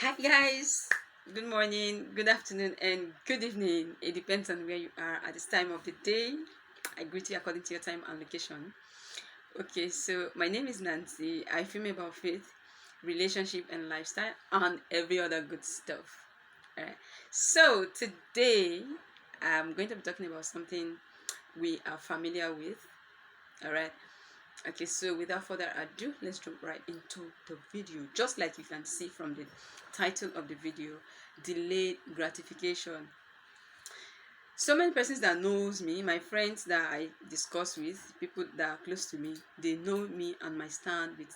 Hi guys, good morning, good afternoon, and good evening. It depends on where you are at this time of the day. I greet you according to your time and location. Okay, so my name is Nancy. I film about faith, relationship, and lifestyle, and every other good stuff. Alright, so today I'm going to be talking about something we are familiar with. Alright, okay, so without further ado, let's jump right into the video. Just like you can see from the title of the video, delayed gratification. So many persons that knows me, my friends that I discuss with, people that are close to me, they know me and my stand with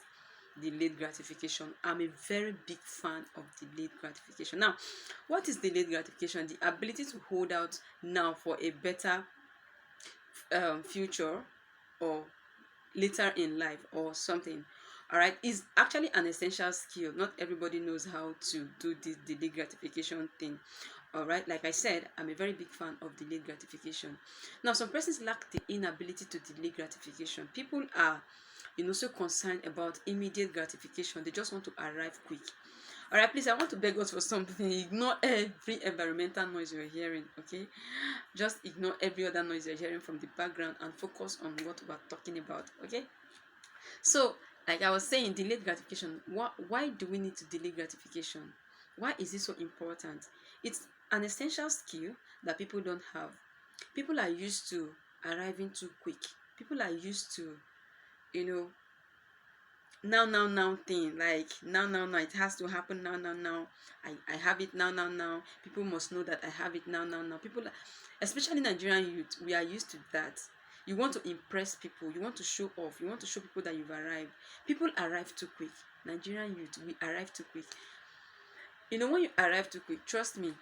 delayed gratification. I'm a very big fan of delayed gratification. Now, what is delayed gratification? The ability to hold out now for a better future or later in life or something. All right, is actually an essential skill. Not everybody knows how to do this delayed gratification thing. All right, like I said, I'm a very big fan of delayed gratification. Now, some persons lack the inability to delay gratification. People are, so concerned about immediate gratification. They just want to arrive quick. All right, please, I want to beg us for something. Ignore every environmental noise you're hearing, okay? Just ignore every other noise you're hearing from the background and focus on what we're talking about, okay? So, like I was saying, delayed gratification. Why do we need to delay gratification? Why is it so important? It's an essential skill that people don't have. People are used to arriving too quick. People are used to, you know, now thing, like now it has to happen now. I have it now. People must know that I have it now. People, especially Nigerian youth, we are used to that. You want to impress people, you want to show off, you want to show people that you've arrived. People arrive too quick. Nigerian youth, we arrive too quick. When you arrive too quick, trust me,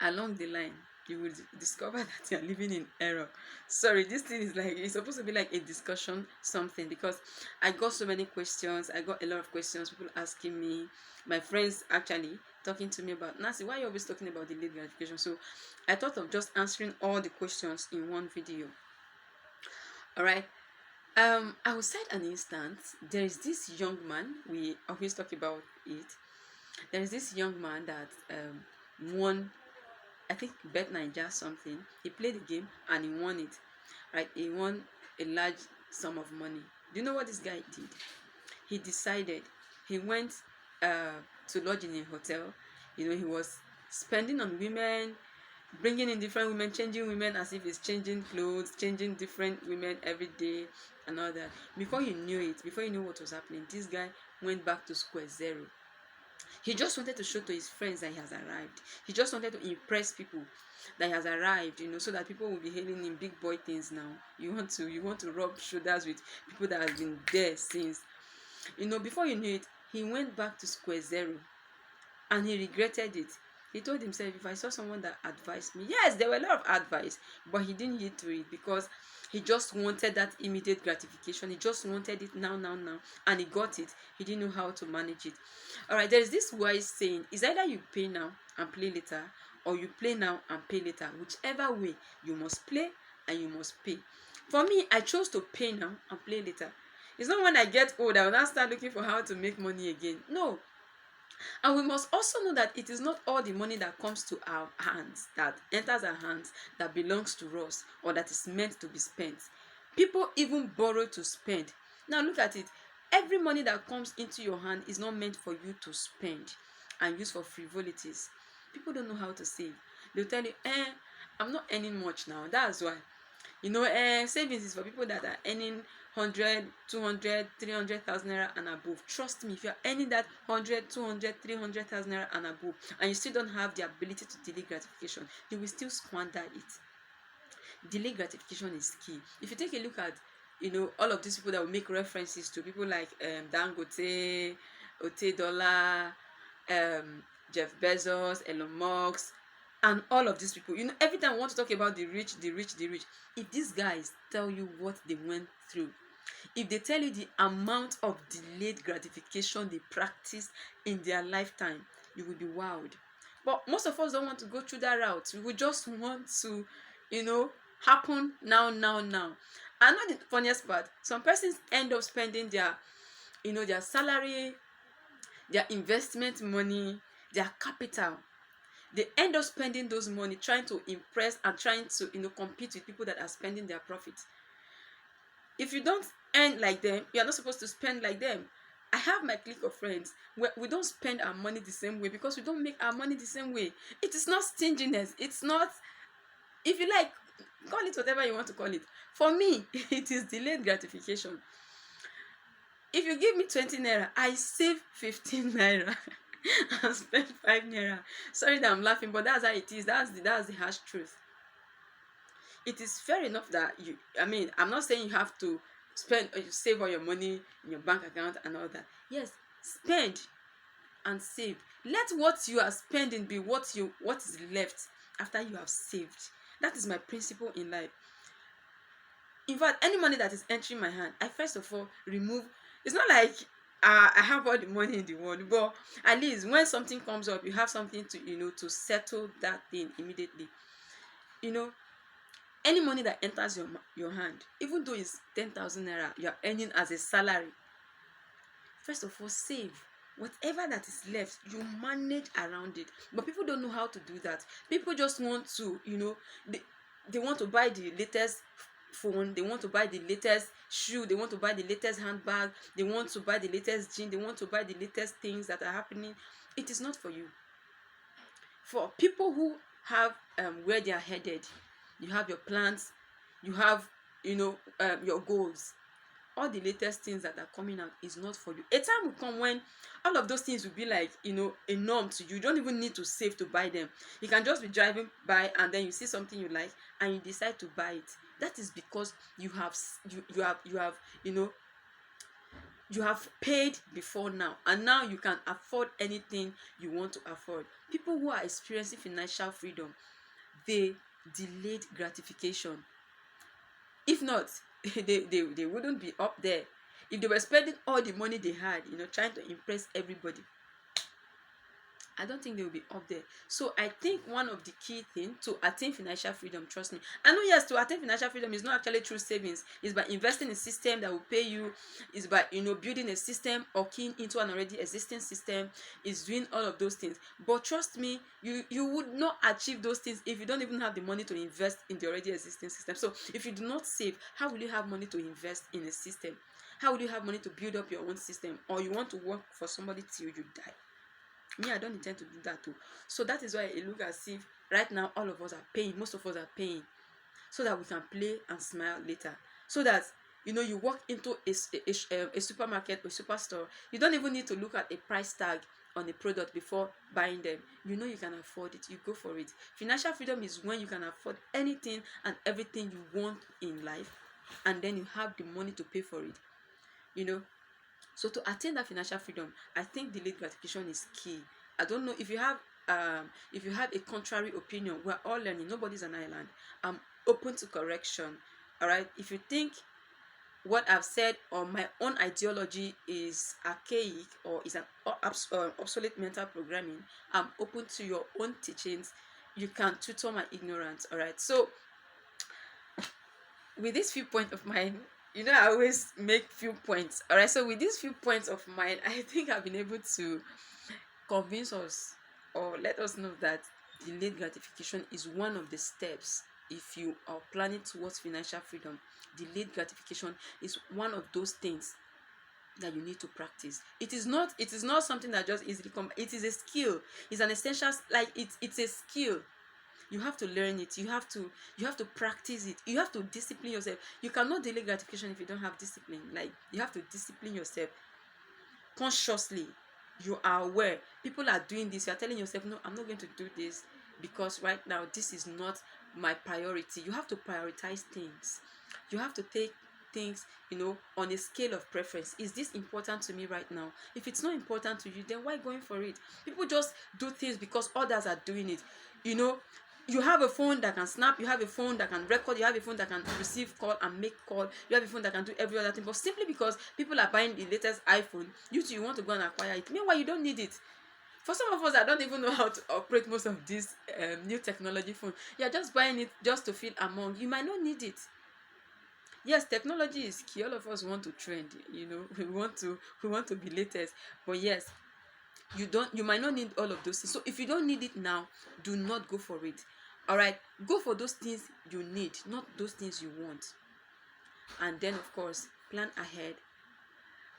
along the line you will discover that you're living in error. Sorry, this thing is like, it's supposed to be like a discussion something, because I got so many questions. I got a lot of questions, people asking me, my friends actually talking to me about, Nancy, why are you always talking about the delayed gratification? So I thought of just answering all the questions in one video. All right. I will cite an instance. There is this young man, we always talk about it. There is this young man that won, I think, Bet Niger something. He played the game and he won it. Right? He won a large sum of money. Do you know what this guy did? He decided, he went to lodge in a hotel. He was spending on women, bringing in different women, changing women as if he's changing clothes, changing different women every day and all that. Before he knew it, before he knew what was happening, this guy went back to square zero. He just wanted to show to his friends that he has arrived. He just wanted to impress people that he has arrived, so that people will be hailing him big boy things now. You want to rub shoulders with people that have been there since. Before you knew it, he went back to square zero and he regretted it. He told himself, if I saw someone that advised me, yes, there were a lot of advice, but he didn't heed to it because he just wanted that immediate gratification. He just wanted it now, and he got it. He didn't know how to manage it. All right, there is this wise saying: it's either you pay now and play later, or you play now and pay later. Whichever way, you must play and you must pay. For me, I chose to pay now and play later. It's not when I get old I will now start looking for how to make money again. No. And we must also know that it is not all the money that comes to our hands, that enters our hands, that belongs to us or that is meant to be spent. People even borrow to spend. Now look at it. Every money that comes into your hand is not meant for you to spend and use for frivolities. People don't know how to save. They'll tell you, I'm not earning much now. That's why. Savings is for people that are earning 100, 200, 300,000 naira and above. Trust me, if you are earning that 100, 200, 300,000 naira and above, and you still don't have the ability to delay gratification, you will still squander it. Delay gratification is key. If you take a look at, all of these people that will make references to people like Dangote, Ote Dollar, Jeff Bezos, Elon Musk, and all of these people, every time I want to talk about the rich, if these guys tell you what they went through, if they tell you the amount of delayed gratification they practiced in their lifetime, you will be wowed. But most of us don't want to go through that route. We would just want to, happen now. And not the funniest part, some persons end up spending their salary, their investment money, their capital. They end up spending those money trying to impress and trying to, compete with people that are spending their profit. If you don't earn like them, you are not supposed to spend like them. I have my clique of friends where we don't spend our money the same way because we don't make our money the same way. It is not stinginess. It's not, if you like, call it whatever you want to call it. For me, it is delayed gratification. If you give me 20 naira, I save 15 naira and spend 5 naira. Sorry that I'm laughing, but that's how it is. That's the harsh truth. It is fair enough that I'm not saying you have to spend or you save all your money in your bank account and all that. Yes, spend and save. Let what you are spending be what is left after you have saved. That is my principle in life. In fact, any money that is entering my hand, I first of all remove. It's not like I have all the money in the world, but at least when something comes up, you have something to settle that thing immediately. Any money that enters your hand, even though it's 10,000 naira you are earning as a salary, first of all save. Whatever that is left, you manage around it. But people don't know how to do that. People just want to, they want to buy the latest phone, they want to buy the latest shoe, they want to buy the latest handbag, they want to buy the latest jean, they want to buy the latest things that are happening. It is not for you. For people who have where they are headed, you have your plans, you have your goals. All the latest things that are coming out is not for you. A time will come when all of those things will be like a norm to you. You don't even need to save to buy them. You can just be driving by and then you see something you like and you decide to buy it. That is because you have paid before now, and now you can afford anything you want to afford. People who are experiencing financial freedom, they delayed gratification. If not, they wouldn't be up there. If they were spending all the money they had, trying to impress everybody, I don't think they will be up there. So I think one of the key things to attain financial freedom, trust me, I know, yes, to attain financial freedom is not actually through savings. It's by investing in a system that will pay you. It's by building a system or keying into an already existing system. It's doing all of those things. But trust me, you would not achieve those things if you don't even have the money to invest in the already existing system. So if you do not save, how will you have money to invest in a system? How will you have money to build up your own system? Or you want to work for somebody till you die? Me, I don't intend to do that too. So that is why it looks as if right now all of us are paying. Most of us are paying so that we can play and smile later. So that you walk into a supermarket or superstore, you don't even need to look at a price tag on a product before buying them. You can afford it, you go for it. Financial freedom is when you can afford anything and everything you want in life, and then you have the money to pay for it. So to attain that financial freedom, I think delayed gratification is key. I don't know if you have a contrary opinion. We're all learning. Nobody's an island. I'm open to correction. All right. If you think what I've said or my own ideology is archaic or is an obsolete mental programming, I'm open to your own teachings. You can tutor my ignorance. All right. So with this few points of mine, I always make few points. All right. So with these few points of mine, I think I've been able to convince us or let us know that delayed gratification is one of the steps. If you are planning towards financial freedom, delayed gratification is one of those things that you need to practice. It is not something that just easily comes. It is a skill. It's an essential, like it's a skill. You have to learn it. You have to practice it. You have to discipline yourself. You cannot delay gratification if you don't have discipline. Like, you have to discipline yourself consciously. You are aware people are doing this. You are telling yourself, no, I'm not going to do this because right now this is not my priority. You have to prioritize things. You have to take things on a scale of preference. Is this important to me right now? If it's not important to you, then why going for it? People just do things because others are doing it. You have a phone that can snap, you have a phone that can record, you have a phone that can receive call and make call, you have a phone that can do every other thing, but simply because people are buying the latest iPhone, you want to go and acquire it. Meanwhile, you don't need it. For some of us that don't even know how to operate most of these new technology phones, you're just buying it just to feel among. You might not need it. Yes, technology is key. All of us want to trend, we want to be latest. But yes, You might not need all of those things. So if you don't need it now, do not go for it. All right, go for those things you need, not those things you want. And then of course, plan ahead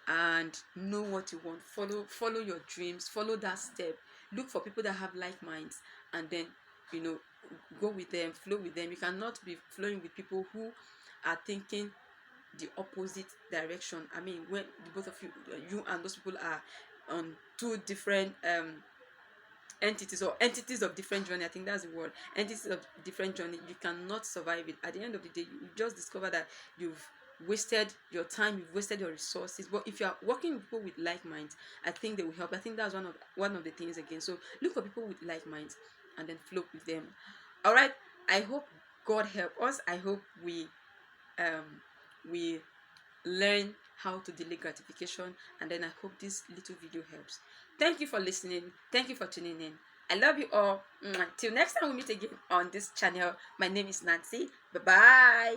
and know what you want. Follow your dreams, follow that step. Look for people that have like minds, and then, you know, go with them, flow with them. You cannot be flowing with people who are thinking the opposite direction. I mean, when the both of you and those people are on two different entities, or entities of different journey. I think that's the word. Entities of different journey. You cannot survive it. At the end of the day, you just discover that you've wasted your time, you've wasted your resources. But if you are working with people with like minds, I think they will help. I think that's one of the things again. So look for people with like minds and then flow with them. All right. I hope God help us. I hope um we learn how to delay gratification, and then I hope this little video helps. Thank you for listening. Thank you for tuning in. I love you all. Till next time we meet again on this channel. My name is Nancy. Bye bye.